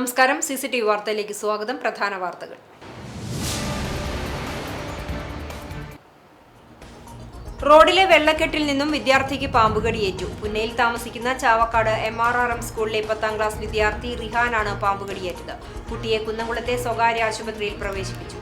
നമസ്കാരം. CCTV വാർത്തയിലേക്ക് സ്വാഗതം. പ്രധാന വാർത്തകൾ. റോഡിലെ വെള്ളക്കെട്ടിൽ നിന്നും വിദ്യാർത്ഥിക്ക് പാമ്പുകടിയേറ്റു. പുന്നയിൽ താമസിക്കുന്ന ചാവക്കാട് MRRM സ്കൂളിലെ 10ാം ക്ലാസ് വിദ്യാർത്ഥി റിഹാനാണ് പാമ്പുകടിയേറ്റത്. കുട്ടിയെ കുന്നംകുളത്തെ സ്വകാര്യ ആശുപത്രിയിൽ പ്രവേശിപ്പിച്ചു.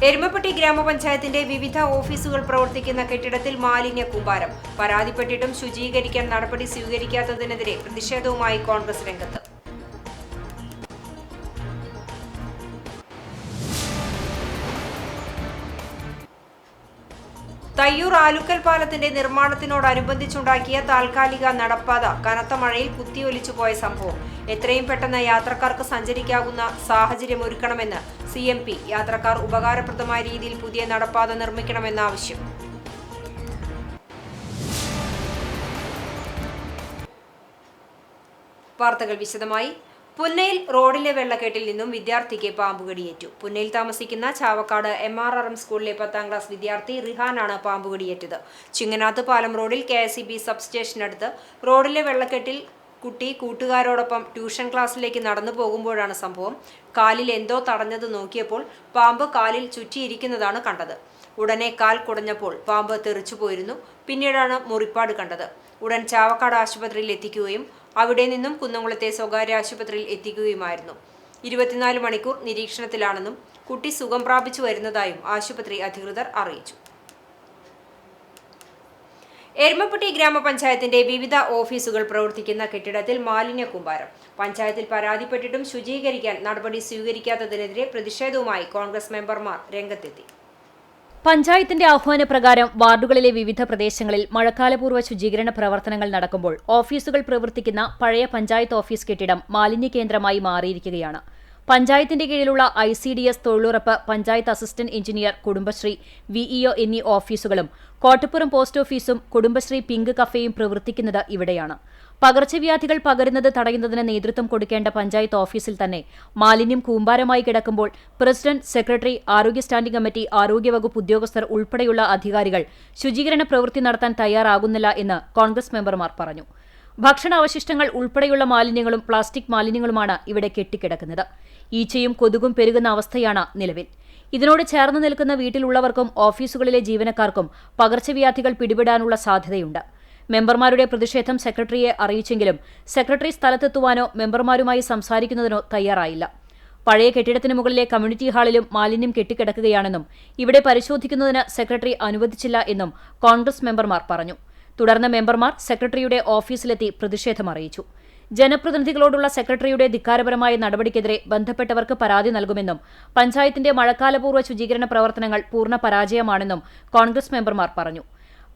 എരുമപ്പെട്ടി ഗ്രാമപഞ്ചായത്തിന്റെ വിവിധ ഓഫീസുകൾ പ്രവർത്തിക്കുന്ന കെട്ടിടത്തിൽ മാലിന്യ കൂമ്പാരം. പരാതിപ്പെട്ടിട്ടും ശുചീകരിക്കാൻ നടപടി സ്വീകരിക്കാത്തതിനെതിരെ പ്രതിഷേധവുമായി കോൺഗ്രസ് രംഗത്ത്. തയ്യൂർ ആലുക്കൽ പാലത്തിന്റെ നിർമ്മാണത്തിനോടനുബന്ധിച്ചുണ്ടാക്കിയ താൽക്കാലിക നടപ്പാത കനത്ത മഴയിൽ കുത്തിയൊലിച്ചുപോയ സംഭവം. എത്രയും പെട്ടെന്ന് യാത്രക്കാർക്ക് സഞ്ചരിക്കാവുന്ന സാഹചര്യം ഒരുക്കണമെന്ന് CMP. യാത്രക്കാർ ഉപകാരപ്രദമായ രീതിയിൽ പുതിയ നടപ്പാത നിർമ്മിക്കണമെന്ന ആവശ്യം. വാർത്തകൾ വിശദമായി. പുന്നയിൽ റോഡിലെ വെള്ളക്കെട്ടിൽ നിന്നും വിദ്യാർത്ഥിക്ക് പാമ്പുകടിയേറ്റു. പുന്നയിൽ താമസിക്കുന്ന ചാവക്കാട് MRRM സ്കൂളിലെ 10ാം ക്ലാസ് വിദ്യാർത്ഥി റിഹാനാണ് പാമ്പുകടിയേറ്റത്. ചിങ്ങനാത്ത് പാലം റോഡിൽ KSEB സബ്സ്റ്റേഷനടുത്ത് റോഡിലെ വെള്ളക്കെട്ടിൽ കുട്ടി കൂട്ടുകാരോടൊപ്പം ട്യൂഷൻ ക്ലാസ്സിലേക്ക് നടന്നു പോകുമ്പോഴാണ് സംഭവം. കാലിൽ എന്തോ തടഞ്ഞത് നോക്കിയപ്പോൾ പാമ്പ് കാലിൽ ചുറ്റിയിരിക്കുന്നതാണ് കണ്ടത്. ഉടനെ കാൽ കുടഞ്ഞപ്പോൾ പാമ്പ് തെറിച്ചുപോയിരുന്നു. പിന്നീടാണ് മുറിപ്പാട് കണ്ടത്. ഉടൻ ചാവക്കാട് ആശുപത്രിയിൽ എത്തിക്കുകയും അവിടെ നിന്നും കുന്നംകുളത്തെ സ്വകാര്യ ആശുപത്രിയിൽ എത്തിക്കുകയുമായിരുന്നു. 24 മണിക്കൂർ നിരീക്ഷണത്തിലാണെന്നും കുട്ടി സുഖം പ്രാപിച്ചു വരുന്നതായും ആശുപത്രി അധികൃതർ അറിയിച്ചു. എരുമപ്പെട്ടി ഗ്രാമപഞ്ചായത്തിന്റെ വിവിധ ഓഫീസുകൾ പ്രവർത്തിക്കുന്ന കെട്ടിടത്തിൽ മാലിന്യ കൂമ്പാരം. പഞ്ചായത്തിൽ പരാതിപ്പെട്ടിട്ടും ശുചീകരിക്കാൻ നടപടി സ്വീകരിക്കാത്തതിനെതിരെ പ്രതിഷേധവുമായി കോൺഗ്രസ് മെമ്പർമാർ രംഗത്തെത്തി. പഞ്ചായത്തിന്റെ ആഹ്വാനപ്രകാരം വാർഡുകളിലെ വിവിധ പ്രദേശങ്ങളിൽ മഴക്കാലപൂർവ്വ ശുചീകരണ പ്രവർത്തനങ്ങൾ നടക്കുമ്പോൾ ഓഫീസുകൾ പ്രവർത്തിക്കുന്ന പഴയ പഞ്ചായത്ത് ഓഫീസ് കെട്ടിടം മാലിന്യ കേന്ദ്രമായി മാറിയിരിക്കുകയാണ്. പഞ്ചായത്തിന്റെ കീഴിലുള്ള ICDS, തൊഴിലുറപ്പ്, panchayat assistant engineer, Kudumbashree, VEO എന്നീ ഓഫീസുകളും കോട്ടപ്പുറം പോസ്റ്റ് ഓഫീസും കുടുംബശ്രീ പിങ്ക് കഫേയും പ്രവർത്തിക്കുന്നത് ഇവിടെയാണ്. പകർച്ചവ്യാധികൾ പകരുന്നത് തടയുന്നതിന് നേതൃത്വം കൊടുക്കേണ്ട പഞ്ചായത്ത് ഓഫീസിൽ തന്നെ മാലിന്യം കൂമ്പാരമായി കിടക്കുമ്പോൾ പ്രസിഡന്റ്, സെക്രട്ടറി, ആരോഗ്യ സ്റ്റാൻഡിംഗ് കമ്മിറ്റി, ആരോഗ്യവകുപ്പ് ഉദ്യോഗസ്ഥർ ഉൾപ്പെടെയുള്ള അധികാരികൾ ശുചീകരണ പ്രവൃത്തി നടത്താൻ തയ്യാറാകുന്നില്ല എന്ന് കോൺഗ്രസ് മെമ്പർമാർ പറഞ്ഞു. ഭക്ഷണാവശിഷ്ടങ്ങൾ ഉൾപ്പെടെയുള്ള മാലിന്യങ്ങളും പ്ലാസ്റ്റിക് മാലിന്യങ്ങളുമാണ് ഇവിടെ കെട്ടിക്കിടക്കുന്നത്. ഈച്ചയും കൊതുകും പെരുകുന്ന അവസ്ഥയാണ് നിലവിൽ. ഇതിനോട് ചേർന്ന് നിൽക്കുന്ന വീട്ടിലുള്ളവർക്കും ഓഫീസുകളിലെ ജീവനക്കാർക്കും പകർച്ചവ്യാധികൾ പിടിപെടാനുള്ള സാധ്യതയുണ്ട്. മെമ്പർമാരുടെ പ്രതിഷേധം സെക്രട്ടറിയെ അറിയിച്ചെങ്കിലും സെക്രട്ടറി സ്ഥലത്തെത്തുവാനോ മെമ്പർമാരുമായി സംസാരിക്കുന്നതിനോ തയ്യാറായില്ല. പഴയ കെട്ടിടത്തിന് മുകളിലെ കമ്മ്യൂണിറ്റി ഹാളിലും മാലിന്യം കെട്ടിക്കിടക്കുകയാണെന്നും ഇവിടെ പരിശോധിക്കുന്നതിന് സെക്രട്ടറി അനുവദിച്ചില്ല എന്നും കോൺഗ്രസ് മെമ്പർമാർ പറഞ്ഞു. തുടർന്ന് മെമ്പർമാർ സെക്രട്ടറിയുടെ ഓഫീസിലെത്തി പ്രതിഷേധം അറിയിച്ചു. ജനപ്രതിനിധികളോടുള്ള സെക്രട്ടറിയുടെ ധിക്കാരപരമായ നടപടിക്കെതിരെ ബന്ധപ്പെട്ടവർക്ക് പരാതി നൽകുമെന്നും പഞ്ചായത്തിന്റെ മഴക്കാലപൂർവ്വ ശുചീകരണ പ്രവർത്തനങ്ങൾ പൂർണ്ണ പരാജയമാണെന്നും കോൺഗ്രസ് മെമ്പർമാർ പറഞ്ഞു.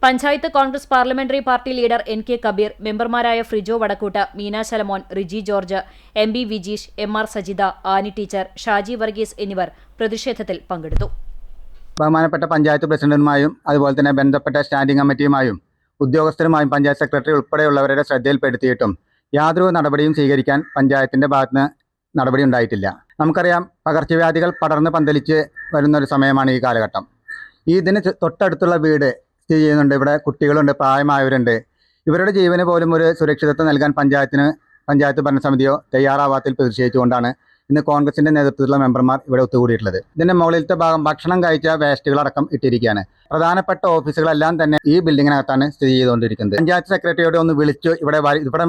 Panchayat Congress parliamentary party leader NK Kabir, മെമ്പർമാരായ Frijo Vadakkoot, Meena Shalamon, Riji George, MB Vijeesh, MR Sajitha, Annie teacher, Shaji Varghese എന്നിവർ പ്രതിഷേധത്തിൽ പങ്കെടുത്തു. ബഹുമാനപ്പെട്ട പഞ്ചായത്ത് പ്രസിഡന്റുമായും അതുപോലെ തന്നെ ബന്ധപ്പെട്ട സ്റ്റാൻഡിംഗ് കമ്മിറ്റിയുമായും ഉദ്യോഗസ്ഥരുമായും പഞ്ചായത്ത് സെക്രട്ടറി ഉൾപ്പെടെയുള്ളവരുടെ ശ്രദ്ധയിൽപ്പെടുത്തിയിട്ടും യാതൊരു നടപടിയും സ്വീകരിക്കാൻ പഞ്ചായത്തിൻ്റെ ഭാഗത്തുനിന്ന് നടപടി ഉണ്ടായിട്ടില്ല. നമുക്കറിയാം, പകർച്ചവ്യാധികൾ പടർന്ന് പന്തലിച്ച് വരുന്നൊരു സമയമാണ് ഈ കാലഘട്ടം. ഇതിന് തൊട്ടടുത്തുള്ള വീട് സ്ഥിതി ചെയ്യുന്നുണ്ട്. ഇവിടെ കുട്ടികളുണ്ട്, പ്രായമായവരുണ്ട്. ഇവരുടെ ജീവന് പോലും ഒരു സുരക്ഷിതത്വം നൽകാൻ പഞ്ചായത്ത് ഭരണസമിതിയോ തയ്യാറാവാത്തിൽ പ്രതിഷേധിച്ചുകൊണ്ടാണ് ഇന്ന് കോൺഗ്രസിന്റെ നേതൃത്വത്തിലുള്ള മെമ്പർമാർ ഇവിടെ ഒത്തുകൂടിയിട്ടുള്ളത്. ഇതിന്റെ മുകളിലത്തെ ഭാഗം ഭക്ഷണം കഴിച്ച വേസ്റ്റുകളടക്കം ഇട്ടിരിക്കുകയാണ്. പ്രധാനപ്പെട്ട ഓഫീസുകളെല്ലാം തന്നെ ഈ ബിൽഡിങ്ങിനകത്താണ് സ്ഥിതി ചെയ്തുകൊണ്ടിരിക്കുന്നത്. പഞ്ചായത്ത് സെക്രട്ടറിയോട് ഒന്ന് വിളിച്ചു ഇവിടെ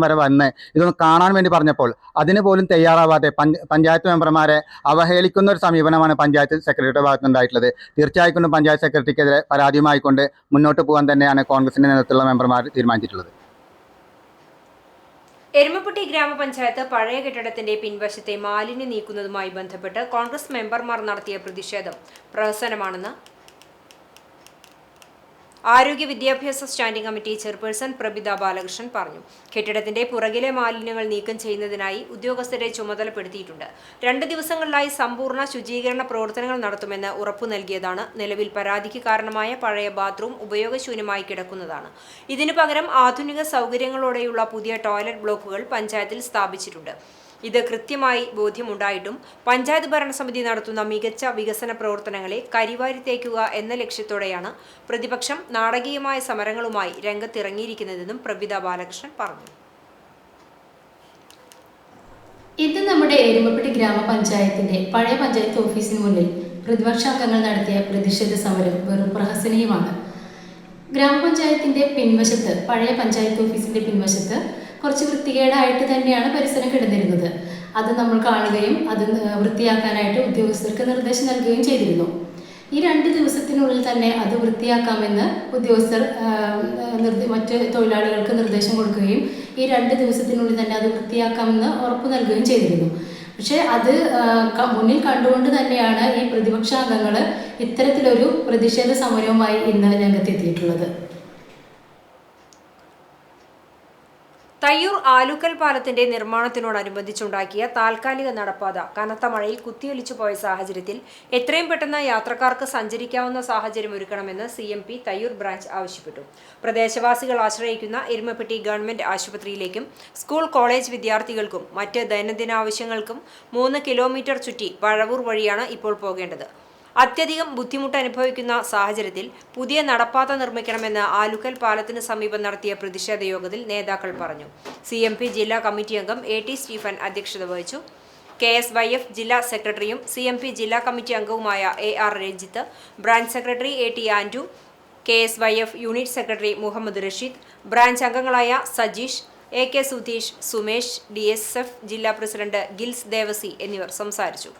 വരെ വന്ന് ഇതൊന്ന് കാണാൻ വേണ്ടി പറഞ്ഞപ്പോൾ അതിന് പോലും തയ്യാറാവാതെ പഞ്ചായത്ത് മെമ്പർമാരെ അവഹേളിക്കുന്ന ഒരു സമീപനമാണ് പഞ്ചായത്ത് സെക്രട്ടറിയുടെ ഭാഗത്തുനിന്നുണ്ടായിട്ടുള്ളത്. തീർച്ചയായും പഞ്ചായത്ത് സെക്രട്ടറിക്കെതിരെ പരാതിയുമായിക്കൊണ്ട് മുന്നോട്ട് പോകാൻ തന്നെയാണ് കോൺഗ്രസിന്റെ നേതൃത്വത്തിലുള്ള മെമ്പർമാർ തീരുമാനിച്ചിട്ടുള്ളത്. എരുമപ്പെട്ടി ഗ്രാമപഞ്ചായത്ത് പഴയ കെട്ടിടത്തിന്റെ പിൻവശത്തെ മാലിന്യം നീക്കുന്നതുമായി ബന്ധപ്പെട്ട് കോൺഗ്രസ് മെമ്പർമാർ നടത്തിയ പ്രതിഷേധം പ്രഹസനമാണെന്ന് ആരോഗ്യ വിദ്യാഭ്യാസ standing committee chairperson Prabitha Balakrishnan പറഞ്ഞു. കെട്ടിടത്തിന്റെ പുറകിലെ മാലിന്യങ്ങൾ നീക്കം ചെയ്യുന്നതിനായി ഉദ്യോഗസ്ഥരെ ചുമതലപ്പെടുത്തിയിട്ടുണ്ട്. 2 ദിവസങ്ങളിലായി സമ്പൂർണ്ണ ശുചീകരണ പ്രവർത്തനങ്ങൾ നടത്തുമെന്ന് ഉറപ്പു നൽകിയതാണ്. നിലവിൽ പരാതിക്ക് കാരണമായ പഴയ ബാത്റൂം ഉപയോഗശൂന്യമായി കിടക്കുന്നതാണ്. ഇതിനു പകരം ആധുനിക സൗകര്യങ്ങളോടെയുള്ള പുതിയ ടോയ്ലറ്റ് ബ്ലോക്കുകൾ പഞ്ചായത്തിൽ സ്ഥാപിച്ചിട്ടുണ്ട്. ഇത് കൃത്യമായി ബോധ്യമുണ്ടായിട്ടും പഞ്ചായത്ത് ഭരണസമിതി നടത്തുന്ന മികച്ച വികസന പ്രവർത്തനങ്ങളെ കരിവാരി തേക്കുക എന്ന ലക്ഷ്യത്തോടെയാണ് പ്രതിപക്ഷം നാടകീയമായ സമരങ്ങളുമായി രംഗത്തിറങ്ങിയിരിക്കുന്നതെന്നും പ്രവിത ബാലകൃഷ്ണൻ പറഞ്ഞു. ഇന്ന് നമ്മുടെ എരുമപ്പെട്ടി ഗ്രാമപഞ്ചായത്തിന്റെ പഴയ പഞ്ചായത്ത് ഓഫീസിന് മുന്നിൽ പ്രതിപക്ഷാംഗങ്ങൾ നടത്തിയ പ്രതിഷേധ സമരം വെറും പ്രഹസനീയമാണ്. ഗ്രാമപഞ്ചായത്തിന്റെ പിൻവശത്ത്, പഴയ പഞ്ചായത്ത് ഓഫീസിന്റെ പിൻവശത്ത് കുറച്ച് വൃത്തികേടായിട്ട് തന്നെയാണ് പരിസരം കിടന്നിരുന്നത്. അത് നമ്മൾ കാണുകയും അത് വൃത്തിയാക്കാനായിട്ട് ഉദ്യോഗസ്ഥർക്ക് നിർദ്ദേശം നൽകുകയും ചെയ്തിരുന്നു. ഈ 2 ദിവസത്തിനുള്ളിൽ തന്നെ അത് വൃത്തിയാക്കാമെന്ന് ഉദ്യോഗസ്ഥർ മറ്റ് തൊഴിലാളികൾക്ക് നിർദ്ദേശം കൊടുക്കുകയും ഈ 2 ദിവസത്തിനുള്ളിൽ തന്നെ അത് വൃത്തിയാക്കാമെന്ന് ഉറപ്പ് നൽകുകയും ചെയ്തിരുന്നു. പക്ഷേ അത് മുന്നിൽ കണ്ടുകൊണ്ട് തന്നെയാണ് ഈ പ്രതിപക്ഷാംഗങ്ങൾ ഇത്തരത്തിലൊരു പ്രതിഷേധ സമരവുമായി ഇന്ന് രംഗത്തെത്തിയിട്ടുള്ളത്. തയ്യൂർ ആലുക്കൽ പാലത്തിന്റെ നിർമ്മാണത്തിനോടനുബന്ധിച്ചുണ്ടാക്കിയ താൽക്കാലിക നടപ്പാത കനത്ത മഴയിൽ കുത്തിയൊലിച്ചു പോയ സാഹചര്യത്തിൽ എത്രയും പെട്ടെന്ന് യാത്രക്കാർക്ക് സഞ്ചരിക്കാവുന്ന സാഹചര്യം ഒരുക്കണമെന്ന് CMP തയ്യൂർ ബ്രാഞ്ച് ആവശ്യപ്പെട്ടു. പ്രദേശവാസികൾ ആശ്രയിക്കുന്ന എരുമപ്പെട്ടി ഗവൺമെന്റ് ആശുപത്രിയിലേക്കും സ്കൂൾ കോളേജ് വിദ്യാർത്ഥികൾക്കും മറ്റ് ദൈനംദിന ആവശ്യങ്ങൾക്കും 3 കിലോമീറ്റർ ചുറ്റി പഴവൂർ വഴിയാണ് ഇപ്പോൾ പോകേണ്ടത്. അത്യധികം ബുദ്ധിമുട്ട് അനുഭവിക്കുന്ന സാഹചര്യത്തിൽ പുതിയ നടപ്പാത നിർമ്മിക്കണമെന്ന് ആലുക്കൽ പാലത്തിന് സമീപം നടത്തിയ പ്രതിഷേധ യോഗത്തിൽ നേതാക്കൾ പറഞ്ഞു. CMP ജില്ലാ കമ്മിറ്റി അംഗം AT സ്റ്റീഫൻ അധ്യക്ഷത വഹിച്ചു. KSYF ജില്ലാ സെക്രട്ടറിയും CMP ജില്ലാ കമ്മിറ്റി അംഗവുമായ AR Ranjith, branch secretary AT ആൻഡു, KSYF unit secretary Muhammad Rasheed, branch അംഗങ്ങളായ സജീഷ്, AK സുധീഷ്, സുമേഷ്, DSF ജില്ലാ പ്രസിഡന്റ് ഗിൽസ് ദേവസി എന്നിവർ സംസാരിച്ചു.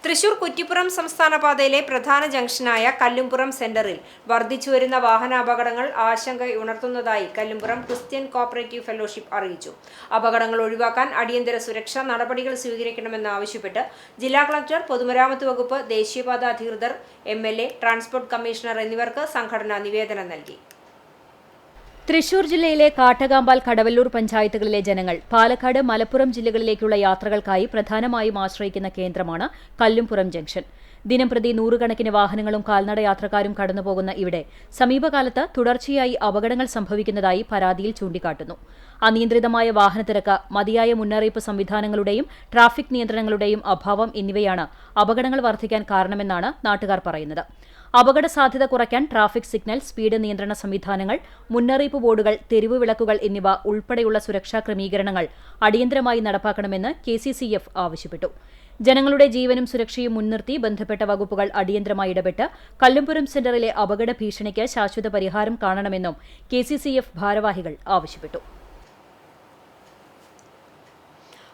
തൃശൂർ കുറ്റിപ്പുറം സംസ്ഥാന പാതയിലെ പ്രധാന ജംഗ്ഷനായ കല്ലുംപുറം സെന്ററിൽ വർദ്ധിച്ചുവരുന്ന വാഹനാപകടങ്ങൾ ആശങ്കയുണർത്തുന്നതായി കല്ലുംപുറം ക്രിസ്ത്യൻ കോപ്പറേറ്റീവ് ഫെലോഷിപ്പ് അറിയിച്ചു. അപകടങ്ങൾ ഒഴിവാക്കാൻ അടിയന്തര സുരക്ഷാ നടപടികൾ സ്വീകരിക്കണമെന്നാവശ്യപ്പെട്ട് ജില്ലാ കളക്ടർ, പൊതുമരാമത്ത് വകുപ്പ്, ദേശീയപാത അധികൃതർ, MLA, ട്രാൻസ്പോർട്ട് കമ്മീഷണർ എന്നിവർക്ക് സംഘടന നിവേദനം നൽകി. തൃശൂർ ജില്ലയിലെ കാട്ടകാമ്പാൽ, കടവല്ലൂർ പഞ്ചായത്തുകളിലെ ജനങ്ങൾ പാലക്കാട്, മലപ്പുറം ജില്ലകളിലേക്കുള്ള യാത്രകൾക്കായി പ്രധാനമായും ആശ്രയിക്കുന്ന കേന്ദ്രമാണ് കല്ലുംപുറം ജംഗ്ഷൻ. ദിനംപ്രതി 100 കണക്കിന് വാഹനങ്ങളും കാൽനട യാത്രക്കാരും കടന്നുപോകുന്ന ഇവിടെ സമീപകാലത്ത് തുടർച്ചയായി അപകടങ്ങൾ സംഭവിക്കുന്നതായി പരാതിയിൽ ചൂണ്ടിക്കാട്ടുന്നു. അനിയന്ത്രിതമായ വാഹനത്തിരക്ക്, മതിയായ മുന്നറിയിപ്പ് സംവിധാനങ്ങളുടെയും ട്രാഫിക് നിയന്ത്രണങ്ങളുടെയും അഭാവം എന്നിവയാണ് അപകടങ്ങൾ വർദ്ധിക്കാൻ കാരണമെന്നാണ് നാട്ടുകാർ പറയുന്നത്. അപകട സാധ്യത കുറയ്ക്കാൻ ട്രാഫിക് സിഗ്നൽ, സ്പീഡ് നിയന്ത്രണ സംവിധാനങ്ങൾ, മുന്നറിയിപ്പ് ബോർഡുകൾ, തെരുവ് വിളക്കുകൾ എന്നിവ ഉൾപ്പെടെയുള്ള സുരക്ഷാ ക്രമീകരണങ്ങൾ അടിയന്തരമായി നടപ്പാക്കണമെന്ന് KCCF ആവശ്യപ്പെട്ടു. ജനങ്ങളുടെ ജീവനും സുരക്ഷയും മുൻനിർത്തി ബന്ധപ്പെട്ട വകുപ്പുകൾ അടിയന്തരമായി ഇടപെട്ട് കല്ലുംപുറം സെന്ററിലെ അപകട ഭീഷണിക്ക് ശാശ്വത പരിഹാരം കാണണമെന്നും KCCF ഭാരവാഹികൾ ആവശ്യപ്പെട്ടു.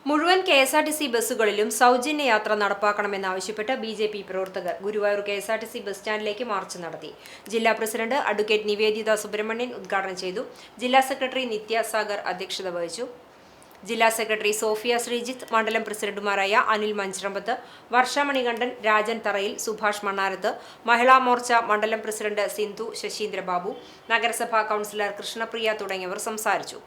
മുഴുവൻ KSRTC ബസ്സുകളിലും സൗജന്യ യാത്ര നടപ്പാക്കണമെന്നാവശ്യപ്പെട്ട് BJP പ്രവർത്തകർ ഗുരുവായൂർ KSRTC ബസ് സ്റ്റാൻഡിലേക്ക് മാർച്ച് നടത്തി. ജില്ലാ പ്രസിഡന്റ് അഡ്വക്കേറ്റ് നിവേദിത സുബ്രഹ്മണ്യൻ ഉദ്ഘാടനം ചെയ്തു. ജില്ലാ സെക്രട്ടറി നിത്യ സാഗർ അധ്യക്ഷത വഹിച്ചു. ജില്ലാ സെക്രട്ടറി സോഫിയ ശ്രീജിത്ത്, മണ്ഡലം പ്രസിഡന്റുമാരായ അനിൽ മഞ്ചിറമ്പത്ത്, വർഷ മണികണ്ഠൻ, രാജൻ തറയിൽ, സുഭാഷ് മണ്ണാരത്ത്, മഹിളാ മോർച്ച മണ്ഡലം പ്രസിഡന്റ് സിന്ധു ശശീന്ദ്രബാബു, നഗരസഭാ കൗൺസിലർ കൃഷ്ണപ്രിയ തുടങ്ങിയവർ സംസാരിച്ചു.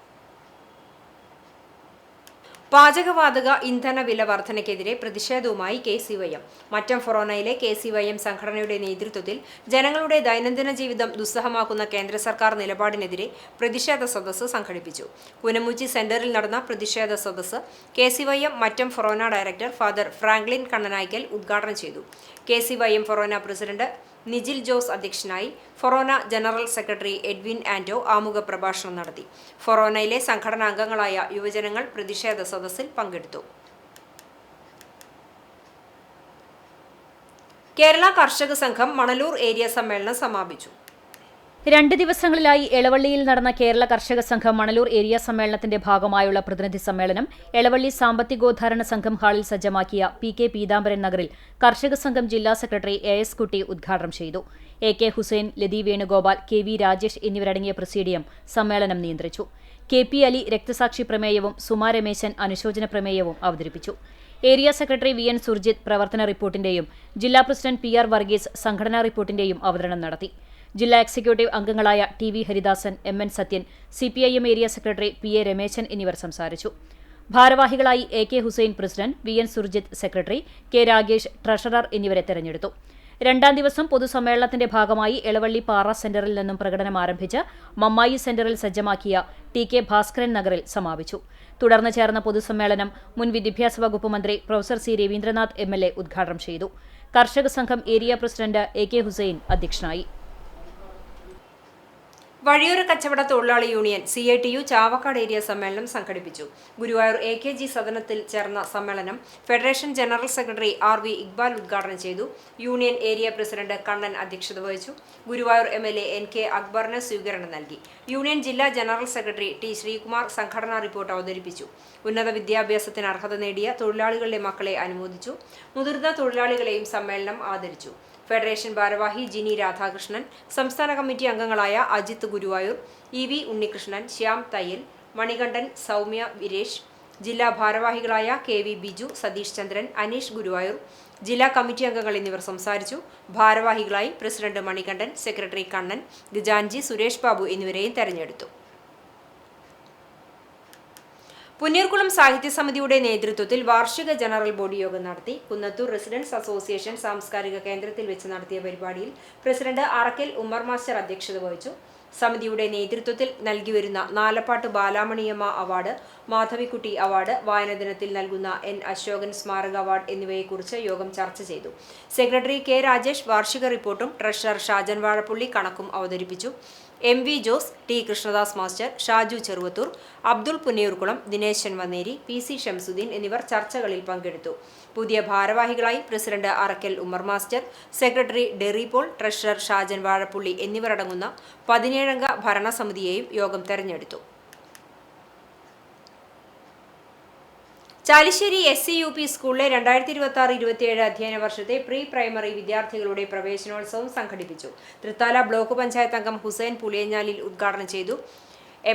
പാചകവാതക ഇന്ധന വില വർധനയ്ക്കെതിരെ പ്രതിഷേധവുമായി KCYM. മറ്റം ഫൊറോനയിലെ KCYM സംഘടനയുടെ നേതൃത്വത്തിൽ ജനങ്ങളുടെ ദൈനംദിന ജീവിതം ദുസ്സഹമാക്കുന്ന കേന്ദ്ര സർക്കാർ നിലപാടിനെതിരെ പ്രതിഷേധ സദസ്സ് സംഘടിപ്പിച്ചു. കുനമുച്ചി സെന്ററിൽ നടന്ന പ്രതിഷേധ സദസ്സ് KCYM മറ്റം ഫൊറോന ഡയറക്ടർ ഫാദർ ഫ്രാങ്ക്ലിൻ കണ്ണനായ്ക്കൽ ഉദ്ഘാടനം ചെയ്തു. KCYM ഫൊറോന പ്രസിഡന്റ് നിജിൽ ജോസ് അധ്യക്ഷനായി. ഫൊറോന ജനറൽ സെക്രട്ടറി എഡ്വിൻ ആന്റോ ആമുഖ പ്രഭാഷണം നടത്തി. ഫൊറോനയിലെ സംഘടനാ അംഗങ്ങളായ യുവജനങ്ങൾ പ്രതിഷേധ സദസ്സിൽ പങ്കെടുത്തു. കേരള കർഷക സംഘം മണലൂർ ഏരിയ സമ്മേളനം സമാപിച്ചു. 2 ദിവസങ്ങളിലായി എളവള്ളിയിൽ നടന്ന കേരള കർഷക സംഘം മണലൂർ ഏരിയ സമ്മേളനത്തിന്റെ ഭാഗമായുള്ള പ്രതിനിധി സമ്മേളനം എളവള്ളി സാമ്പത്തികോദ്ധാരണ സംഘം ഹാളിൽ സജ്ജമാക്കിയ PK പീതാംബരൻ നഗറിൽ കർഷക സംഘം ജില്ലാ സെക്രട്ടറി AS കുട്ടി ഉദ്ഘാടനം ചെയ്തു. AK ഹുസൈൻ, ലതി വേണുഗോപാൽ, KV രാജേഷ് എന്നിവരടങ്ങിയ പ്രസീഡിയം സമ്മേളനം നിയന്ത്രിച്ചു. KP അലി രക്തസാക്ഷി പ്രമേയവും സുമാ രമേശൻ അനുശോചന പ്രമേയവും അവതരിപ്പിച്ചു. ഏരിയ സെക്രട്ടറി VN സുർജിത്ത് പ്രവർത്തന റിപ്പോർട്ടിന്റെയും ജില്ലാ പ്രസിഡന്റ് PR വർഗീസ് സംഘടനാ റിപ്പോർട്ടിന്റെയും അവതരണം നടത്തി. ജില്ലാ എക്സിക്യൂട്ടീവ് അംഗങ്ങളായ TV Haridasan, MN Sathyan, CPIM area secretary PA Rameshan എന്നിവർ സംസാരിച്ചു. ഭാരവാഹികളായി AK Hussain president, VN Surjith secretary, K Ragesh treasurer എന്നിവരെ തെരഞ്ഞെടുത്തു. രണ്ടാം ദിവസം പൊതുസമ്മേളനത്തിന്റെ ഭാഗമായി എളവള്ളി പാറ സെന്ററിൽ നിന്നും പ്രകടനം ആരംഭിച്ച് മമ്മായി സെന്ററിൽ സജ്ജമാക്കിയ ടി.കെ. ഭാസ്കരൻ നഗറിൽ സമാപിച്ചു. തുടർന്ന് ചേർന്ന പൊതുസമ്മേളനം മുൻ വിദ്യാഭ്യാസ വകുപ്പ് മന്ത്രി പ്രൊഫസർ സി രവീന്ദ്രനാഥ് എം.എൽ.എ. ഉദ്ഘാടനം ചെയ്തു. കർഷക സംഘം ഏരിയ പ്രസിഡന്റ് എ.കെ. ഹുസൈൻ അധ്യക്ഷനായി. വഴിയോര കച്ചവട തൊഴിലാളി യൂണിയൻ CITU ചാവക്കാട് ഏരിയ സമ്മേളനം സംഘടിപ്പിച്ചു. ഗുരുവായൂർ AKG സദനത്തിൽ ചേർന്ന സമ്മേളനം federation general secretary RV Iqbal ഉദ്ഘാടനം ചെയ്തു. യൂണിയൻ ഏരിയ പ്രസിഡന്റ് കണ്ണൻ അധ്യക്ഷത വഹിച്ചു. ഗുരുവായൂർ MLA NK അക്ബറിന് സ്വീകരണം നൽകി. യൂണിയൻ ജില്ലാ ജനറൽ സെക്രട്ടറി T. ശ്രീകുമാർ സംഘടനാ റിപ്പോർട്ട് അവതരിപ്പിച്ചു. ഉന്നത വിദ്യാഭ്യാസത്തിന് അർഹത നേടിയ തൊഴിലാളികളുടെ മക്കളെ അനുമോദിച്ചു. മുതിർന്ന തൊഴിലാളികളെയും സമ്മേളനം ആദരിച്ചു. ഫെഡറേഷൻ ഭാരവാഹി ജിനി രാധാകൃഷ്ണൻ, സംസ്ഥാന കമ്മിറ്റി അംഗങ്ങളായ അജിത്ത് ഗുരുവായൂർ, EV ഉണ്ണികൃഷ്ണൻ, ശ്യാം തയ്യൽ, മണികണ്ഠൻ, സൗമ്യ വിരേഷ്, ജില്ലാ ഭാരവാഹികളായ KV ബിജു, സതീഷ് ചന്ദ്രൻ, അനീഷ് ഗുരുവായൂർ, ജില്ലാ കമ്മിറ്റി അംഗങ്ങൾ എന്നിവർ സംസാരിച്ചു. ഭാരവാഹികളായി പ്രസിഡന്റ് മണികണ്ഠൻ, സെക്രട്ടറി കണ്ണൻ, ഗജാൻജി, സുരേഷ് ബാബു എന്നിവരെയും തെരഞ്ഞെടുത്തു. പുന്നീർകുളം സാഹിത്യ സമിതിയുടെ നേതൃത്വത്തിൽ വാർഷിക ജനറൽ ബോഡി യോഗം നടത്തി. കുന്നത്തൂർ റെസിഡൻസ് അസോസിയേഷൻ സാംസ്കാരിക കേന്ദ്രത്തിൽ വെച്ച് നടത്തിയ പരിപാടിയിൽ പ്രസിഡന്റ് അറക്കൽ ഉമ്മർ മാസ്റ്റർ അധ്യക്ഷത വഹിച്ചു. സമിതിയുടെ നേതൃത്വത്തിൽ നൽകിവരുന്ന നാലപ്പാട്ട് ബാലാമണിയമ്മ അവാർഡ്, മാധവിക്കുട്ടി അവാർഡ്, വായനദിനത്തിൽ നൽകുന്ന N. അശോകൻ സ്മാരക അവാർഡ് എന്നിവയെക്കുറിച്ച് യോഗം ചർച്ച ചെയ്തു. Secretary K. രാജേഷ് വാർഷിക റിപ്പോർട്ടും ട്രഷറർ ഷാജൻ വാഴപ്പള്ളി കണക്കും അവതരിപ്പിച്ചു. MV Jose, T. Krishnadas master, Shaju Cheruvathur, Abdul Punnayurkulam, Dineshan Vanneri, PC Shamsuddin എന്നിവർ ചർച്ചകളിൽ പങ്കെടുത്തു. പുതിയ ഭാരവാഹികളായി president Arakkal Ummer master, secretary Derry Paul, treasurer Shajan Vazhappally എന്നിവരടങ്ങുന്ന 17-അംഗ ഭരണസമിതിയെയും യോഗം തെരഞ്ഞെടുത്തു. ചാലിശ്ശേരി SCUP സ്കൂളിലെ 2026-27 അധ്യയന വർഷത്തെ പ്രീ പ്രൈമറി വിദ്യാർത്ഥികളുടെ പ്രവേശനോത്സവം സംഘടിപ്പിച്ചു. തൃത്താല ബ്ലോക്ക് പഞ്ചായത്ത് അംഗം ഹുസൈൻ പുളിയഞ്ഞാലിൽ ഉദ്ഘാടനം ചെയ്തു.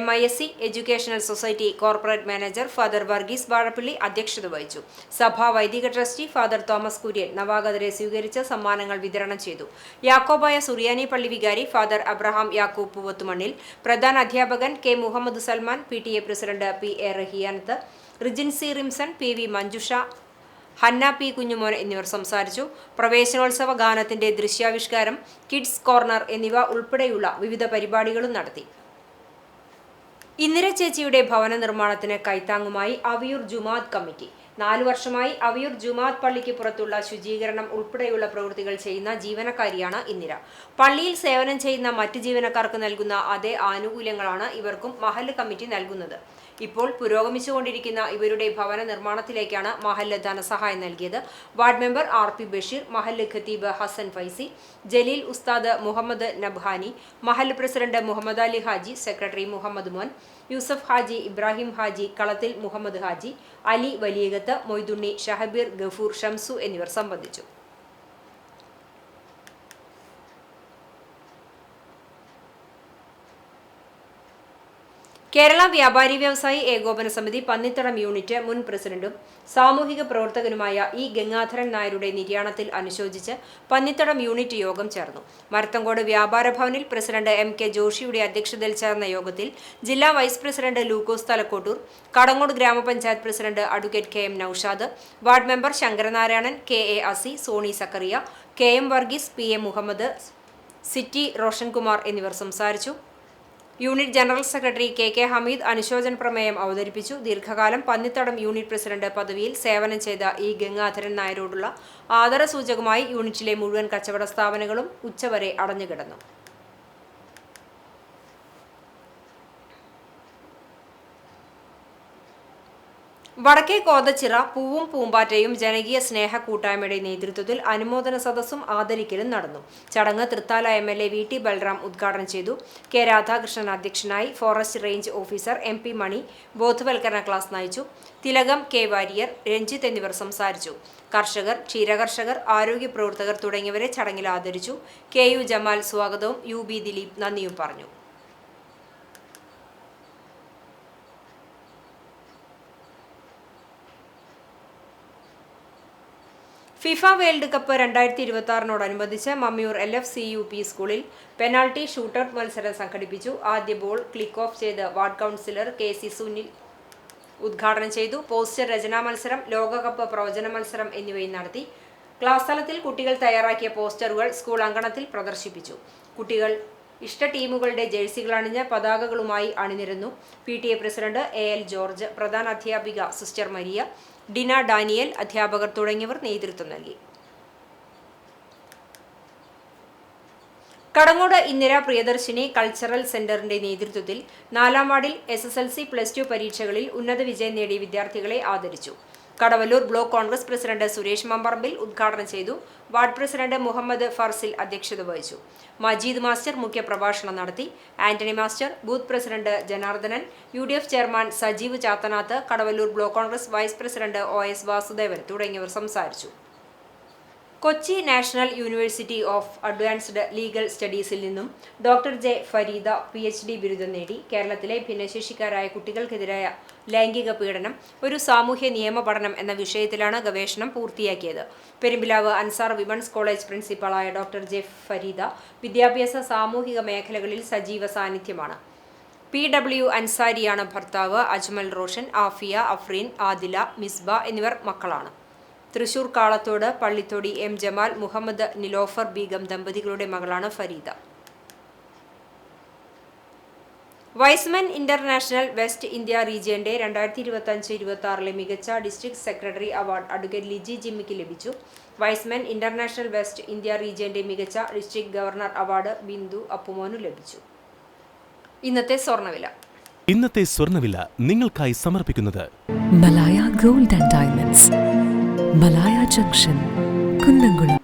MISC educational society corporate manager father Varghese Vazhappally അധ്യക്ഷത വഹിച്ചു. സഭാ വൈദിക ട്രസ്റ്റി ഫാദർ തോമസ് കുര്യൻ നവാഗതരെ സ്വീകരിച്ച് സമ്മാനങ്ങൾ വിതരണം ചെയ്തു. യാക്കോബായ സുറിയാനി പള്ളി വികാരി ഫാദർ അബ്രഹാം യാക്കൂബ് പൂവത്തുമണ്ണിൽ, പ്രധാന അധ്യാപകൻ K. Muhammad Salman, PTA president P.A. Rahiyanath, Rijinsy Rimson, PV Manjusha, Hannah P. Kunjumon എന്നിവർ സംസാരിച്ചു. പ്രവേശനോത്സവ ഗാനത്തിന്റെ ദൃശ്യാവിഷ്കാരം, കിഡ്സ് കോർണർ എന്നിവ ഉൾപ്പെടെയുള്ള വിവിധ പരിപാടികളും നടത്തി. ഇന്ദിര ചേച്ചിയുടെ ഭവന നിർമ്മാണത്തിന് കൈത്താങ്ങുമായി അവിയൂർ ജുമാഅത്ത് കമ്മിറ്റി. 4 വർഷമായി അവിയൂർ ജുമാഅത്ത് പള്ളിക്ക് പുറത്തുള്ള ശുചീകരണം ഉൾപ്പെടെയുള്ള പ്രവൃത്തികൾ ചെയ്യുന്ന ജീവനക്കാരിയാണ് ഇന്ദിര. പള്ളിയിൽ സേവനം ചെയ്യുന്ന മറ്റ് ജീവനക്കാർക്ക് നൽകുന്ന അതേ ആനുകൂല്യങ്ങളാണ് ഇവർക്കും മഹല്ല് കമ്മിറ്റി നൽകുന്നത്. ഇപ്പോൾ പുരോഗമിച്ചുകൊണ്ടിരിക്കുന്ന ഇവരുടെ ഭവന നിർമ്മാണത്തിലേക്കാണ് മഹല്ല് ധനസഹായം നൽകിയത്. വാർഡ് മെമ്പർ RP ബഷീർ, മഹല്ല് ഖത്തീബ് ഹസൻ ഫൈസി, ജലീൽ ഉസ്താദ് മുഹമ്മദ് നബ്ഹാനി, മഹല്ല് പ്രസിഡന്റ് മുഹമ്മദ് അലി ഹാജി, സെക്രട്ടറി മുഹമ്മദ് മോൻ, യൂസഫ് ഹാജി, ഇബ്രാഹിം ഹാജി, കളത്തിൽ മുഹമ്മദ് ഹാജി, അലി വലിയകത്ത്, മൊയ്തുണ്ണി, ഷഹബീർ, ഗഫൂർ, ഷംസു എന്നിവർ സംബന്ധിച്ചു. കേരള വ്യാപാരി വ്യവസായി ഏകോപന സമിതി പന്നിത്തടം യൂണിറ്റ് മുൻ പ്രസിഡന്റും സാമൂഹിക പ്രവർത്തകനുമായ E. ഗംഗാധരൻ നായരുടെ നിര്യാണത്തിൽ അനുശോചിച്ച് പന്നിത്തടം യൂണിറ്റ് യോഗം ചേർന്നു. മരത്തങ്കോട് വ്യാപാര ഭവനിൽ പ്രസിഡന്റ് MK ജോഷിയുടെ അധ്യക്ഷതയിൽ ചേർന്ന യോഗത്തിൽ ജില്ലാ vice president Lukose Thalakkottur, Kadangode Gramapanchayat president advocate KM Noushad, ward member Sankaranarayanan, KA Asi, Sony Zachariah, KM Varghese, PA Muhammad, സിറ്റി റോഷൻകുമാർ എന്നിവർ സംസാരിച്ചു. Unit general secretary KK Hameed അനുശോചന പ്രമേയം അവതരിപ്പിച്ചു. ദീർഘകാലം പന്നിത്തടം യൂണിറ്റ് പ്രസിഡന്റ് പദവിയിൽ സേവനം ചെയ്ത E. ഗംഗാധരൻ നായരോടുള്ള ആദരസൂചകമായി യൂണിറ്റിലെ മുഴുവൻ കച്ചവട സ്ഥാപനങ്ങളും ഉച്ചവരെ അടഞ്ഞുകിടന്നു. വടക്കേ കോതച്ചിറ പൂവും പൂമ്പാറ്റയും ജനകീയ സ്നേഹ കൂട്ടായ്മയുടെ നേതൃത്വത്തിൽ അനുമോദന സദസ്സും ആദരിക്കലും നടന്നു. ചടങ്ങ് തൃത്താല MLA VT ബൽറാം ഉദ്ഘാടനം ചെയ്തു. K. രാധാകൃഷ്ണൻ അധ്യക്ഷനായി. ഫോറസ്റ്റ് റേഞ്ച് ഓഫീസർ MP മണി ബോധവൽക്കരണ ക്ലാസ് നയിച്ചു. തിലകം, K. വാരിയർ, രഞ്ജിത്ത് എന്നിവർ സംസാരിച്ചു. കർഷകർ, ക്ഷീരകർഷകർ, ആരോഗ്യ പ്രവർത്തകർ തുടങ്ങിയവരെ ചടങ്ങിൽ ആദരിച്ചു. KU ജമാൽ സ്വാഗതവും UB ദിലീപ് നന്ദിയും പറഞ്ഞു. ഫിഫ വേൾഡ് കപ്പ് 2026-നോടനുബന്ധിച്ച് മമ്മിയൂർ LFCUP സ്കൂളിൽ പെനാൾട്ടി ഷൂട്ടൌട്ട് മത്സരം സംഘടിപ്പിച്ചു. ആദ്യ ബോൾ ക്ലിക്ക് ഓഫ് ചെയ്ത് വാർഡ് കൗൺസിലർ KC സുനിൽ ഉദ്ഘാടനം ചെയ്തു. പോസ്റ്റർ രചനാ മത്സരം, ലോകകപ്പ് പ്രവചന മത്സരം എന്നിവയും നടത്തി. ക്ലാസ് തലത്തിൽ കുട്ടികൾ തയ്യാറാക്കിയ പോസ്റ്ററുകൾ സ്കൂൾ അങ്കണത്തിൽ പ്രദർശിപ്പിച്ചു. കുട്ടികൾ ഇഷ്ട ടീമുകളുടെ ജേഴ്സികൾ അണിഞ്ഞ പതാകകളുമായി അണിനിരന്നു. PTA പ്രസിഡന്റ് AL ജോർജ്, പ്രധാന അധ്യാപിക സിസ്റ്റർ മരിയ, ഡിന ഡാനിയൽ, അധ്യാപകർ തുടങ്ങിയവർ നേതൃത്വം നൽകി. കടങ്ങോട് ഇന്ദിര പ്രിയദർശിനി കൾച്ചറൽ സെന്ററിന്റെ നേതൃത്വത്തിൽ 4ാം വാർഡിൽ SSLC +2 പരീക്ഷകളിൽ ഉന്നത വിജയം നേടിയ വിദ്യാർത്ഥികളെ ആദരിച്ചു. കടവല്ലൂർ ബ്ലോക്ക് കോൺഗ്രസ് പ്രസിഡന്റ് സുരേഷ് മമ്പറമ്പിൽ ഉദ്ഘാടനം ചെയ്തു. വാർഡ് പ്രസിഡന്റ് മുഹമ്മദ് ഫർസിൽ അധ്യക്ഷത വഹിച്ചു. മജീദ് മാസ്റ്റർ മുഖ്യപ്രഭാഷണം നടത്തി. Antony master, booth president Janardhanan, UDF chairman Sajeev Chathanath, Kadavallur block Congress vice president OS Vasudevan തുടങ്ങിയവർ സംസാരിച്ചു. Kochi National University of Advanced Legal സ്റ്റഡീസിൽ നിന്നും ഡോക്ടർ J. ഫരീദ PhD ബിരുദം നേടി. കേരളത്തിലെ ഭിന്നശേഷിക്കാരായ കുട്ടികൾക്കെതിരായ ലൈംഗിക പീഡനം ഒരു സാമൂഹ്യ നിയമ പഠനം എന്ന വിഷയത്തിലാണ് ഗവേഷണം പൂർത്തിയാക്കിയത്. പെരുമ്പിലാവ് അൻസാർ വിമൻസ് കോളേജ് പ്രിൻസിപ്പളായ ഡോക്ടർ J. ഫരീദ വിദ്യാഭ്യാസ സാമൂഹിക മേഖലകളിൽ സജീവ സാന്നിധ്യമാണ്. PW അൻസാരിയാണ് ഭർത്താവ്. അജ്മൽ റോഷൻ, ആഫിയ, അഫ്രീൻ, ആദില, മിസ്ബ എന്നിവർ മക്കളാണ്. തൃശൂർ കാളത്തോട് പള്ളിത്തോടി M. ജമാൽ, മുഹമ്മദ് നിലോഫർ ബീഗം ദമ്പതികളുടെ മകളാണ് Fareeda. Y's Men International West India റീജിയന്റെ 2025-26 മികച്ച district secretary award advocate Liji ജിമ്മിക്ക് ലഭിച്ചു. വൈസ്മെൻ ഇന്റർനാഷണൽ വെസ്റ്റ് ഇന്ത്യ റീജിയന്റെ മികച്ച ഡിസ്ട്രിക്ട് ഗവർണർ അവാർഡ് ബിന്ദു അപ്പുമോനു ലഭിച്ചു. ഇന്നത്തെ സ്വർണ്ണവില നിങ്ങൾക്കായി സമർപ്പിക്കുന്നത് Malaya gold and diamonds, Malaya junction, Kunnamkulam.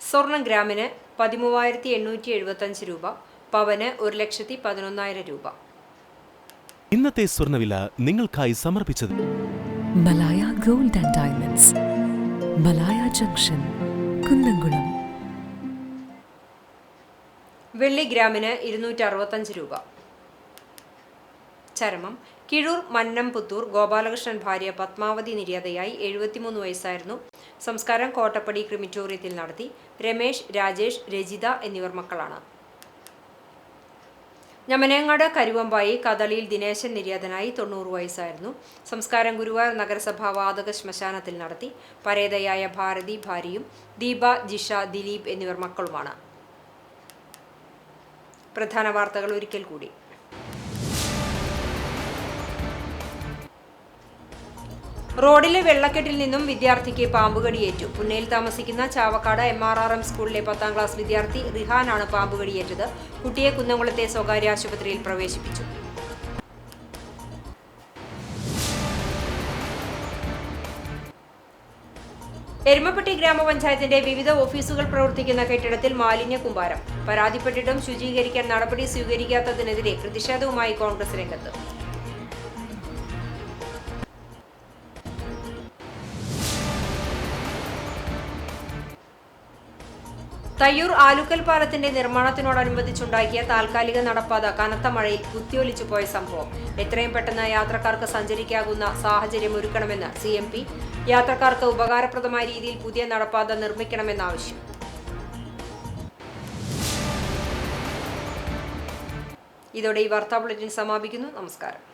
സ്വർണം ഗ്രാമിന് 13,875 രൂപ, പവന് 1,11,000 രൂപ. ഇന്നത്തെ സ്വർണ്ണവില നിങ്ങൾക്കായി സമർപ്പിച്ചത് Malaya gold and diamonds, Malaya junction, Kunnamkulam. വെള്ളി ഗ്രാമിന് 265 രൂപ. ചരമം: കിഴൂർ മന്നംപുത്തൂർ ഗോപാലകൃഷ്ണൻ ഭാര്യ പത്മാവതി നിര്യാതയായി. 73 വയസ്സായിരുന്നു. സംസ്കാരം കോട്ടപ്പടി ക്രിമിറ്റോറിയത്തിൽ നടത്തി. രമേശ്, രാജേഷ്, രജിത എന്നിവർ മക്കളാണ്. ഞമനേങ്ങാട് കരുവമ്പായി കദളിയിൽ ദിനേശൻ നിര്യാതനായി. 90 വയസ്സായിരുന്നു. സംസ്കാരം ഗുരുവായൂർ നഗരസഭ വാതക ശ്മശാനത്തിൽ നടത്തി. പരേതയായ ഭാരതി ഭാര്യയും ദീപ, ജിഷ, ദിലീപ് എന്നിവർ മക്കളുമാണ്. പ്രധാന വാർത്തകൾ ഒരിക്കൽ കൂടി. റോഡിലെ വെള്ളക്കെട്ടിൽ നിന്നും വിദ്യാർത്ഥിക്ക് പാമ്പുകടിയേറ്റു. പുന്നയിൽ താമസിക്കുന്ന ചാവക്കാട് MRRM സ്കൂളിലെ 10ാം ക്ലാസ് വിദ്യാർത്ഥി റിഹാനാണ് പാമ്പുകടിയേറ്റത്. കുട്ടിയെ കുന്നംകുളത്തെ സ്വകാര്യ ആശുപത്രിയിൽ പ്രവേശിപ്പിച്ചു. എരുമപ്പെട്ടി ഗ്രാമപഞ്ചായത്തിന്റെ വിവിധ ഓഫീസുകൾ പ്രവർത്തിക്കുന്ന കെട്ടിടത്തിൽ മാലിന്യ കൂമ്പാരം. പരാതിപ്പെട്ടിട്ടും ശുചീകരിക്കാൻ നടപടി സ്വീകരിക്കാത്തതിനെതിരെ പ്രതിഷേധവുമായി കോൺഗ്രസ് രംഗത്ത്. തയ്യൂർ ആലുക്കൽ പാലത്തിന്റെ നിർമ്മാണത്തിനോടനുബന്ധിച്ചുണ്ടാക്കിയ താൽക്കാലിക നടപ്പാത കനത്ത മഴയിൽ കുത്തിയൊലിച്ചു പോയ സംഭവം. എത്രയും പെട്ടെന്ന് യാത്രക്കാർക്ക് സഞ്ചരിക്കാവുന്ന സാഹചര്യം ഒരുക്കണമെന്ന് CMP. യാത്രക്കാർക്ക് ഉപകാരപ്രദമായ രീതിയിൽ പുതിയ നടപ്പാത നിർമ്മിക്കണമെന്നാവശ്യം. ഇതോടെ ഈ വാർത്താ ബുള്ളറ്റിൻ സമാപിക്കുന്നു. നമസ്കാരം.